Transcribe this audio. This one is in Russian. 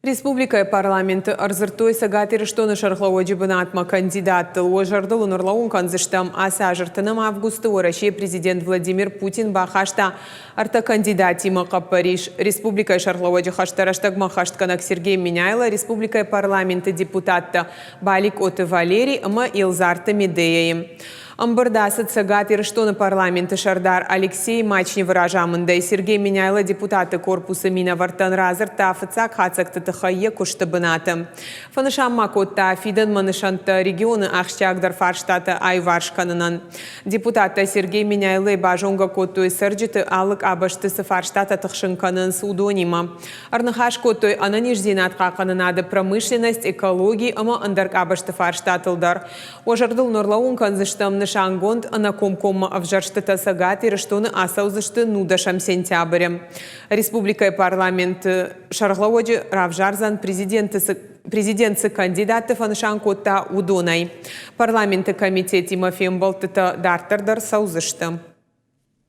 Республика парламенты арзыртой сагатыр штоны шархлауа джибынатма кандидат ожардыл унурлауын канзыштам аса жыртыным августы ораши президент Владимир Путин бахашта арта кандидат има Париж. Республика шархлауа джихаштараштагма хаштканак Сергей Миняйла, Республика парламенты депутатта Балик Оты Валерий ама Илзарта Медеяем. Амбардасыт сагатыр штоны парламенты шардар Алексей Мачни выражамындай Сергей Миняйла депутаты корпуса мина вартан разыр тафыцак хацакты тыхайе куштабынаты. Фанышамма котта фиден манышанты регионы ахщагдар фарштаты айваршканынан. Депутаты Сергей Миняйлы бажонга коттуй сырджиты алык абаштысы фарштата тыхшынканын судонима. Арнахаш коттуй ананиш зинатқа канынады промышленность, экологии, ама андарк абашты фарштатылдар. Ожардыл нурлаун канзыштам Шангонд анакомком авжарштата сагатыр штоны асаузышты нудашам сентябрем. Республика парламент шарглауаджи равжарзан президентсы кандидатов аншанкотта удонай. Парламенты комитет Тимофеем Балтыта дартардар саузышты.